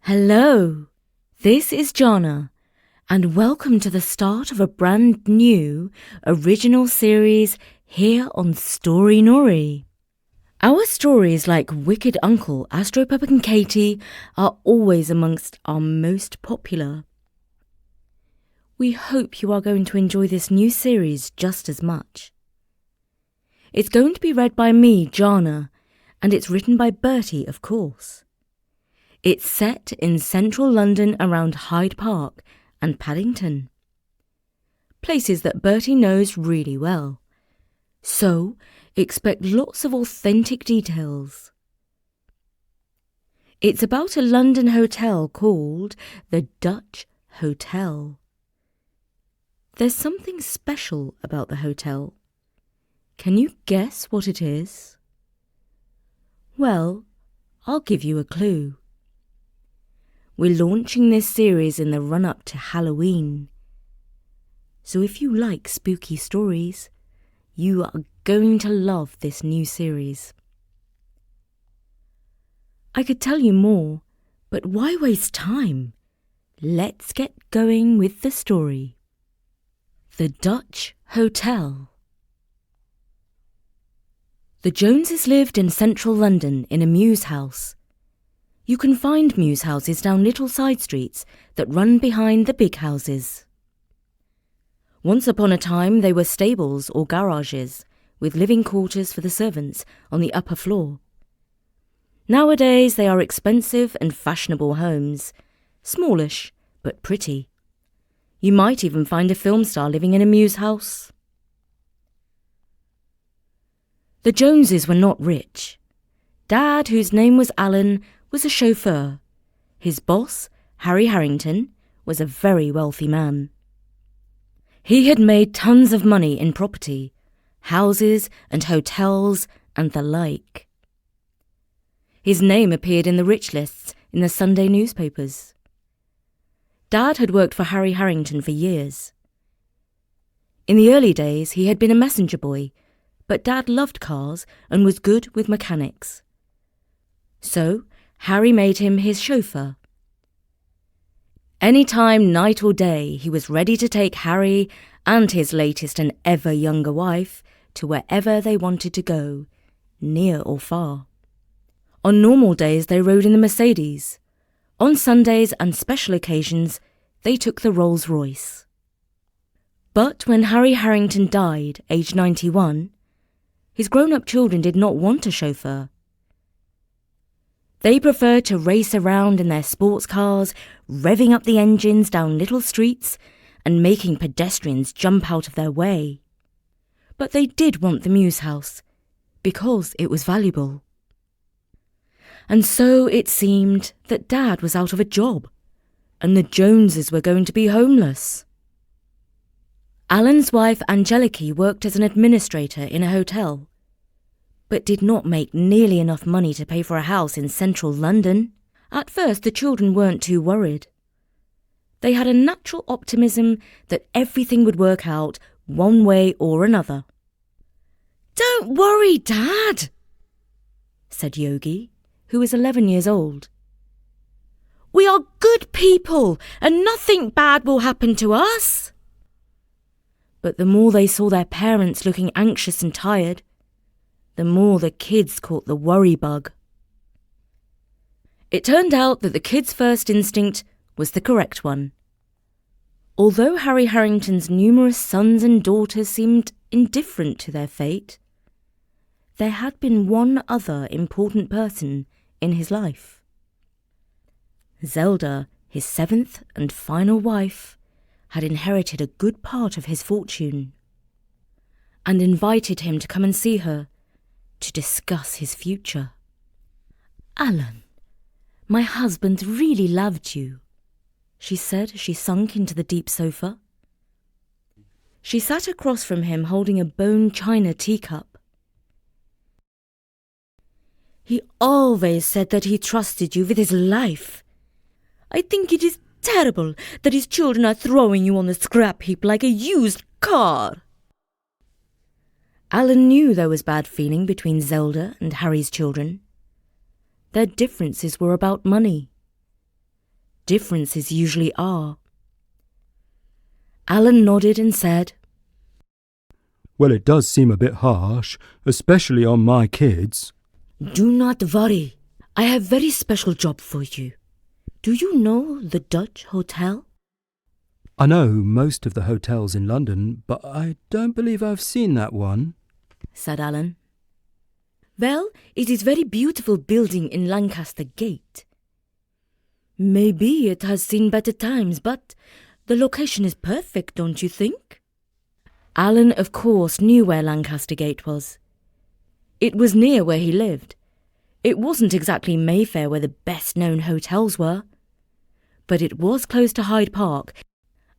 Hello, this is Jana, and welcome to the start of a brand new original series here on Story Nori. Our stories like Wicked Uncle, Astropub and Katie are always amongst our most popular. We hope you are going to enjoy this new series just as much. It's going to be read by me, Jana, and it's written by Bertie, of course. It's set in central London around Hyde Park and Paddington, places that Bertie knows really well. So, expect lots of authentic details. It's about a London hotel called the Dutch Hotel. There's something special about the hotel. Can you guess what it is? Well, I'll give you a clue. We're launching this series in the run-up to Halloween. So if you like spooky stories, you are going to love this new series. I could tell you more, but why waste time? Let's get going with the story. The Dutch Hotel. The Joneses lived in central London in a mews house. You can find mews houses down little side streets that run behind the big houses. Once upon a time they were stables or garages with living quarters for the servants on the upper floor. Nowadays they are expensive and fashionable homes, smallish but pretty. You might even find a film star living in a mews house. The Joneses were not rich. Dad, whose name was Alan, was a chauffeur. His boss, Harry Harrington, was a very wealthy man. He had made tons of money in property, houses and hotels and the like. His name appeared in the rich lists in the Sunday newspapers. Dad had worked for Harry Harrington for years. In the early days he had been a messenger boy, but Dad loved cars and was good with mechanics. So Harry made him his chauffeur. Any time, night or day, he was ready to take Harry and his latest and ever younger wife to wherever they wanted to go, near or far. On normal days they rode in the Mercedes. On Sundays and special occasions they took the Rolls-Royce. But when Harry Harrington died, aged 91, his grown-up children did not want a chauffeur. They preferred to race around in their sports cars, revving up the engines down little streets and making pedestrians jump out of their way. But they did want the mews house, because it was valuable. And so it seemed that Dad was out of a job, and the Joneses were going to be homeless. Alan's wife Angelique worked as an administrator in a hotel, but did not make nearly enough money to pay for a house in central London. At first, the children weren't too worried. They had a natural optimism that everything would work out one way or another. "Don't worry, Dad," said Yogi, who was 11 years old. "We are good people and nothing bad will happen to us." But the more they saw their parents looking anxious and tired, the more the kids caught the worry bug. It turned out that the kids' first instinct was the correct one. Although Harry Harrington's numerous sons and daughters seemed indifferent to their fate, there had been one other important person in his life. Zelda, his seventh and final wife, had inherited a good part of his fortune and invited him to come and see her to discuss his future. "Alan, my husband really loved you," she said as she sunk into the deep sofa. She sat across from him holding a bone china teacup. "He always said that he trusted you with his life. I think it is terrible that his children are throwing you on the scrap heap like a used car." Alan knew there was bad feeling between Zelda and Harry's children. Their differences were about money. differences usually are. Alan nodded and said, Well, it does seem a bit harsh, especially on my kids. Do not worry. I have a very special job for you. Do you know the Dutch Hotel? I know most of the hotels in London, but I don't believe I've seen that one, said Alan. Well, it is a very beautiful building in Lancaster Gate. Maybe it has seen better times, but the location is perfect, don't you think? Alan, of course, knew where Lancaster Gate was. It was near where he lived. It wasn't exactly Mayfair where the best-known hotels were, but it was close to Hyde Park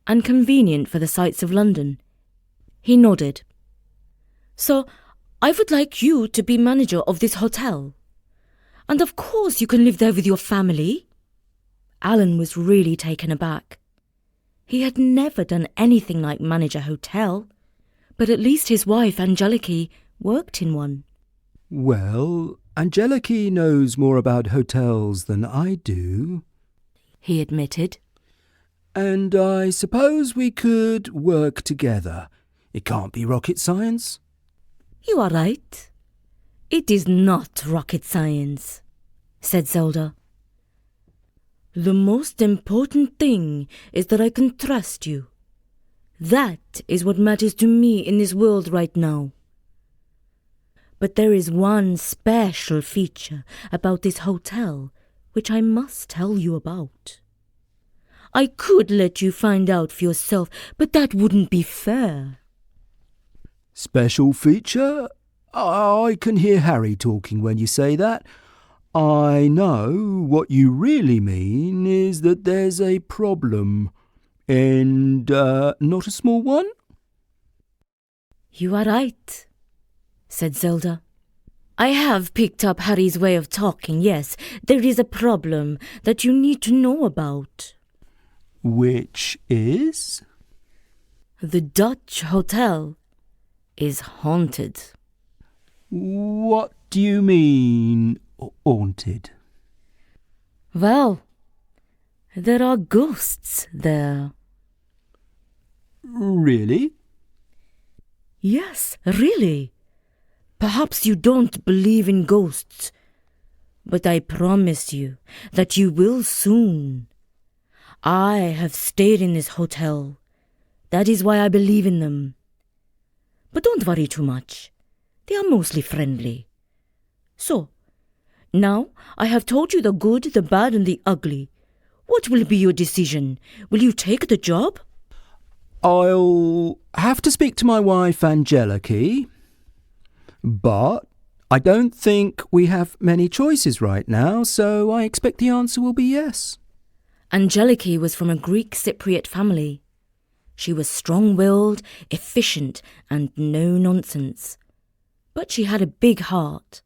and convenient for the sights of London. He nodded. So, I would like you to be manager of this hotel. And of course you can live there with your family. Alan was really taken aback. He had never done anything like manage a hotel, but at least his wife, Angeliki, worked in one. Well, Angeliki knows more about hotels than I do, he admitted. And I suppose we could work together. It can't be rocket science. You are right. It is not rocket science, said Zelda. The most important thing is that I can trust you. That is what matters to me in this world right now. But there is one special feature about this hotel which I must tell you about. I could let you find out for yourself, but that wouldn't be fair. Special feature? I can hear Harry talking when you say that. I know what you really mean is that there's a problem. And not a small one? You are right, said Zelda. I have picked up Harry's way of talking, yes. There is a problem that you need to know about. Which is? The Dutch Hotel is haunted. What do you mean, haunted? Well, there are ghosts there. Really? Yes, really. Perhaps you don't believe in ghosts, but I promise you that you will soon. I have stayed in this hotel. That is why I believe in them. But don't worry too much. They are mostly friendly. So, now I have told you the good, the bad and the ugly. What will be your decision? Will you take the job? I'll have to speak to my wife, Angeliki. But I don't think we have many choices right now, so I expect the answer will be yes. Angeliki was from a Greek Cypriot family. She was strong-willed, efficient and no-nonsense. But she had a big heart.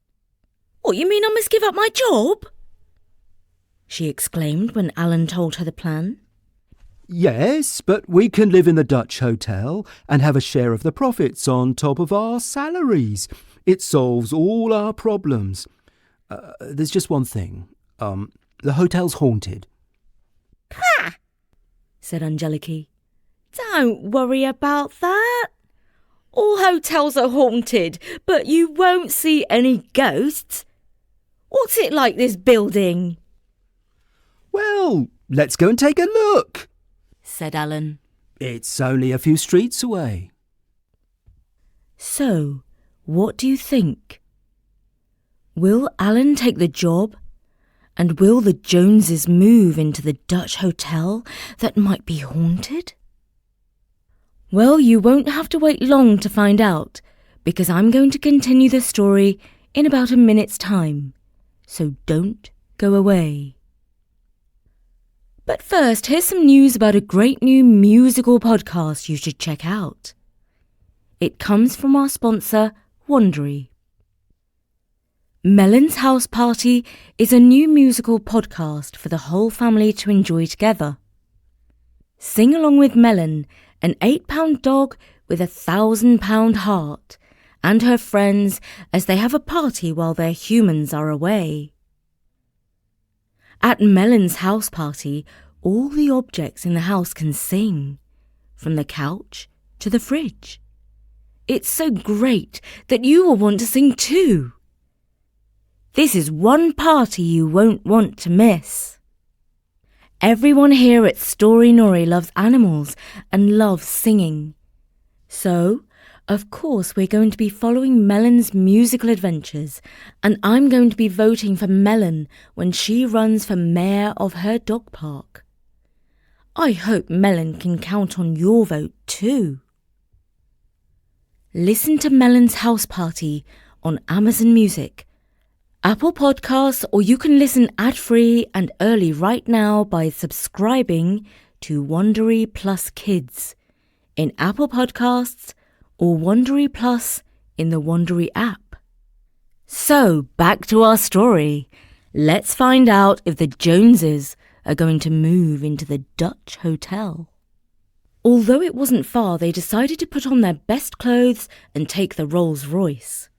What, you mean I must give up my job? She exclaimed when Alan told her the plan. Yes, but we can live in the Dutch hotel and have a share of the profits on top of our salaries. It solves all our problems. There's just one thing. The hotel's haunted. Ha! Said Angeliki. Don't worry about that. All hotels are haunted, but you won't see any ghosts. What's it like, this building? Well, let's go and take a look, said Alan. It's only a few streets away. So, what do you think? Will Alan take the job? And will the Joneses move into the Dutch hotel that might be haunted? Well, you won't have to wait long to find out, because I'm going to continue the story in about a minute's time. So don't go away. But first, here's some news about a great new musical podcast you should check out. It comes from our sponsor, Wondery. Melon's House Party is a new musical podcast for the whole family to enjoy together. Sing along with Melon, an 8-pound dog with a 1,000-pound heart, and her friends as they have a party while their humans are away. At Melon's house party, All the objects in the house can sing, from the couch to the fridge. It's so great that you will want to sing too. This is one party you won't want to miss. Everyone here at Story Nori loves animals and loves singing. So, of course, we're going to be following Melon's musical adventures, and I'm going to be voting for Melon when she runs for mayor of her dog park. I hope Melon can count on your vote too. Listen to Melon's House Party on Amazon Music, Apple Podcasts, or you can listen ad-free and early right now by subscribing to Wondery Plus Kids in Apple Podcasts or Wondery Plus in the Wondery app. So, back to our story. Let's find out if the Joneses are going to move into the Dutch hotel. Although it wasn't far, they decided to put on their best clothes and take the Rolls Royce.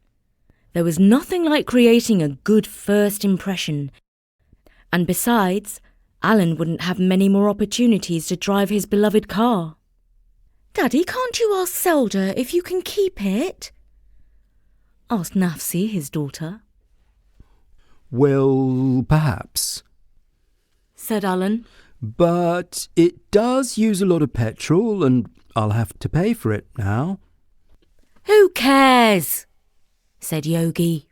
There was nothing like creating a good first impression. And besides, Alan wouldn't have many more opportunities to drive his beloved car. Daddy, can't you ask Zelda if you can keep it? Asked Nafsi, his daughter. Well, perhaps, said Alan. But it does use a lot of petrol and I'll have to pay for it now. Who cares? Said Yogi.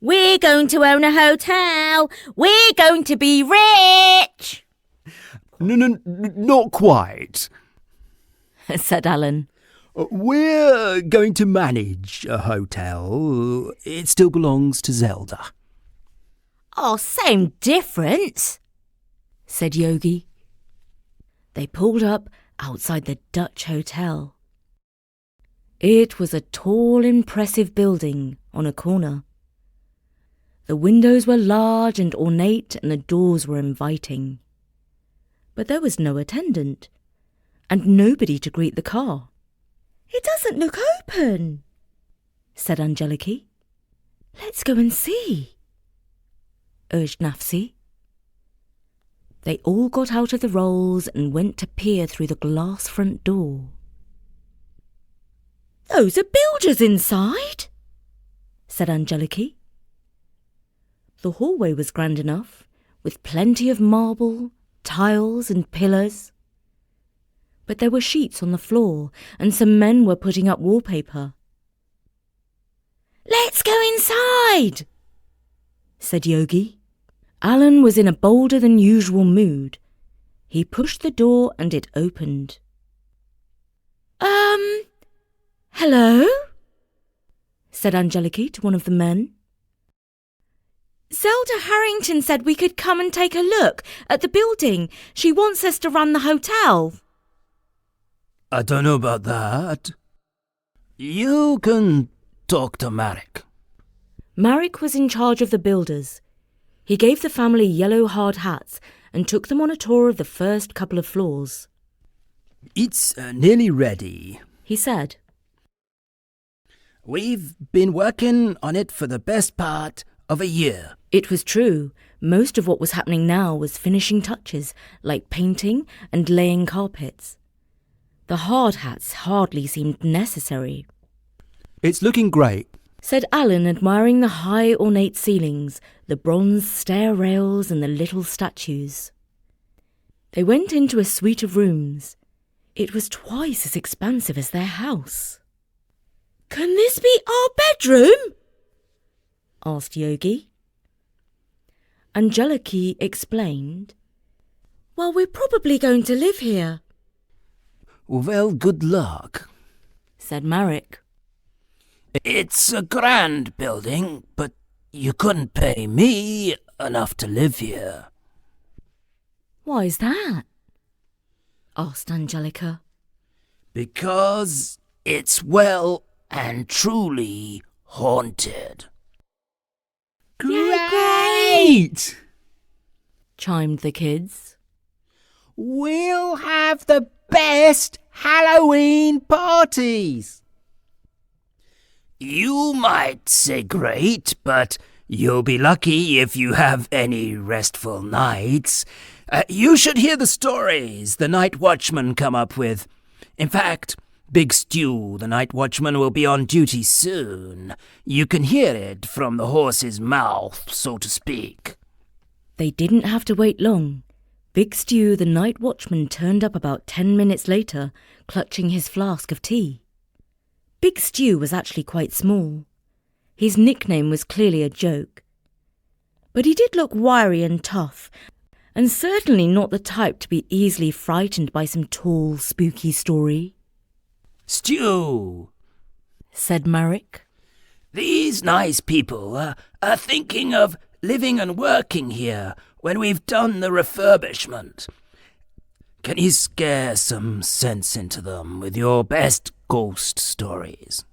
We're going to own a hotel. We're going to be rich. No, not quite, said Alan. We're going to manage a hotel. It still belongs to Zelda. Oh, same difference, said Yogi. They pulled up outside the Dutch hotel. It was a tall, impressive building on a corner. The windows were large and ornate and the doors were inviting. But there was no attendant and nobody to greet the car. It doesn't look open, said Angeliki. Let's go and see, urged Nafsi. They all got out of the Rolls and went to peer through the glass front door. Those are builders inside, said Angeliki. The hallway was grand enough, with plenty of marble, tiles and pillars. But there were sheets on the floor and some men were putting up wallpaper. Let's go inside, said Yogi. Alan was in a bolder than usual mood. He pushed the door and it opened. Hello? Said Angeliki to one of the men. Zelda Harrington said we could come and take a look at the building. She wants us to run the hotel. I don't know about that. You can talk to Marek. Marek was in charge of the builders. He gave the family yellow hard hats and took them on a tour of the first couple of floors. It's nearly ready, he said. We've been working on it for the best part of a year. It was true. Most of what was happening now was finishing touches, like painting and laying carpets. The hard hats hardly seemed necessary. It's looking great, said Alan, admiring the high ornate ceilings, the bronze stair rails and the little statues. They went into a suite of rooms. It was twice as expansive as their house. Can this be our bedroom? Asked Yogi. Angeliki explained. Well, we're probably going to live here. Well, good luck, said Marek. It's a grand building, but you couldn't pay me enough to live here. Why is that? Asked Angelica. Because it's well and truly haunted. Great! Chimed the kids. We'll have the best Halloween parties. You might say great, but You'll be lucky if you have any restful nights. You should hear the stories the night watchman come up with. In fact, Big Stew, the night watchman, will be on duty soon. You can hear it from the horse's mouth, so to speak. They didn't have to wait long. Big Stew, the night watchman, turned up about 10 minutes later, clutching his flask of tea. Big Stew was actually quite small. His nickname was clearly a joke. But he did look wiry and tough, and certainly not the type to be easily frightened by some tall, spooky story. Stew, said Marek. These nice people are thinking of living and working here when we've done the refurbishment. Can you scare some sense into them with your best ghost stories?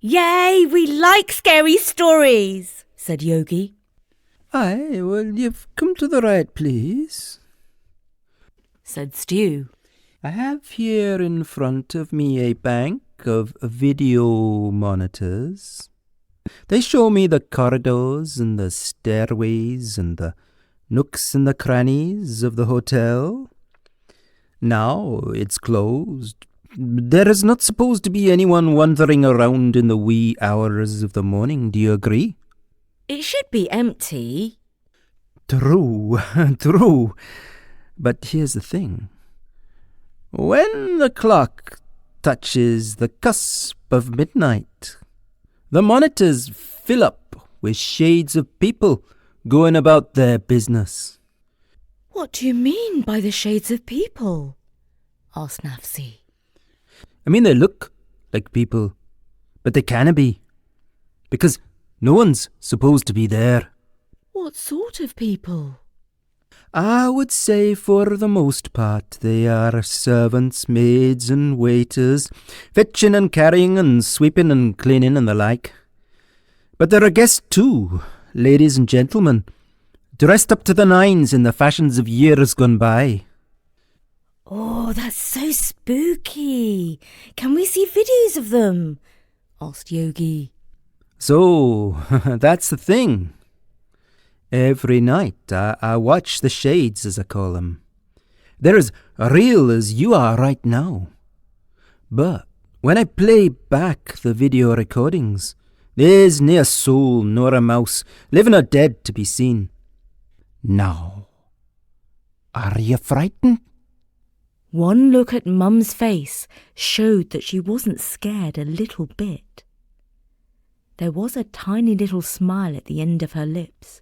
Yay, we like scary stories, said Yogi. Aye, well, you've come to the right place, said Stew. I have here in front of me a bank of video monitors. They show me the corridors and the stairways and the nooks and the crannies of the hotel. Now it's closed. There is not supposed to be anyone wandering around in the wee hours of the morning, do you agree? It should be empty. True, true. But here's the thing. When the clock touches the cusp of midnight, the monitors fill up with shades of people going about their business. What do you mean by the shades of people? Asked Nafsi. I mean, they look like people, but they can't be, because no one's supposed to be there. What sort of people? I would say for the most part they are servants, maids and waiters, fetching and carrying and sweeping and cleaning and the like. But there are guests too, ladies and gentlemen, dressed up to the nines in the fashions of years gone by. Oh, that's so spooky. Can we see videos of them? Asked Yogi. So, that's the thing. Every night I watch the shades, as I call them. They're as real as you are right now. But when I play back the video recordings, there's near a soul nor a mouse, living or dead, to be seen. Now, are you frightened? One look at Mum's face showed that she wasn't scared a little bit. There was a tiny little smile at the end of her lips,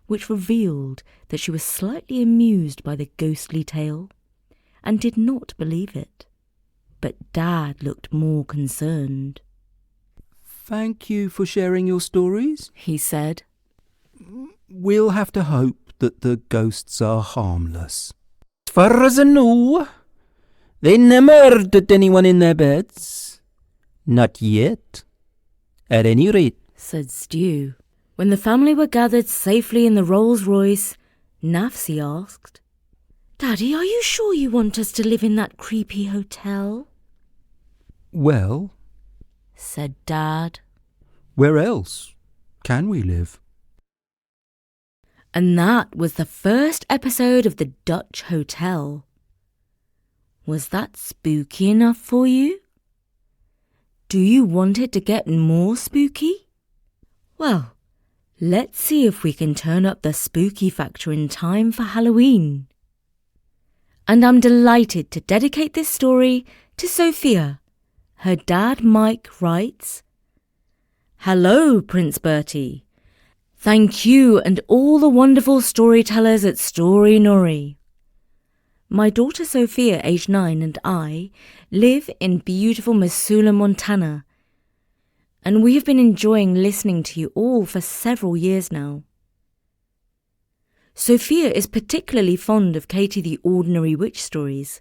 which revealed that she was slightly amused by the ghostly tale, and did not believe it. But Dad looked more concerned. Thank you for sharing your stories, he said. We'll have to hope that the ghosts are harmless. As far as I know, they never hurt anyone in their beds. Not yet. At any rate, said Stew. When the family were gathered safely in the Rolls-Royce, Nafsi asked, Daddy, are you sure you want us to live in that creepy hotel? Well, said Dad, where else can we live? And that was the first episode of the Dutch Hotel. Was that spooky enough for you? Do you want it to get more spooky? Well, let's see if we can turn up the spooky factor in time for Halloween. And I'm delighted to dedicate this story to Sophia. Her dad, Mike, writes, Hello, Prince Bertie. Thank you and all the wonderful storytellers at Story Nori. My daughter Sophia, aged 9, and I live in beautiful Missoula, Montana, and we have been enjoying listening to you all for several years now. Sophia is particularly fond of Katie the Ordinary Witch stories.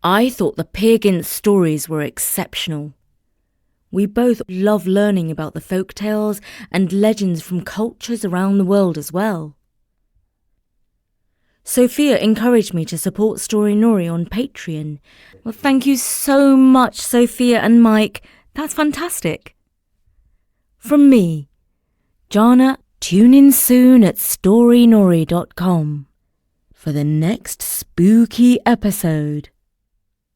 I thought the Peer Gynt stories were exceptional. We both love learning about the folk tales and legends from cultures around the world as well. Sophia encouraged me to support Story Nori on Patreon. Well, thank you so much, Sophia and Mike. That's fantastic. From me, Jana, tune in soon at storynori.com for the next spooky episode.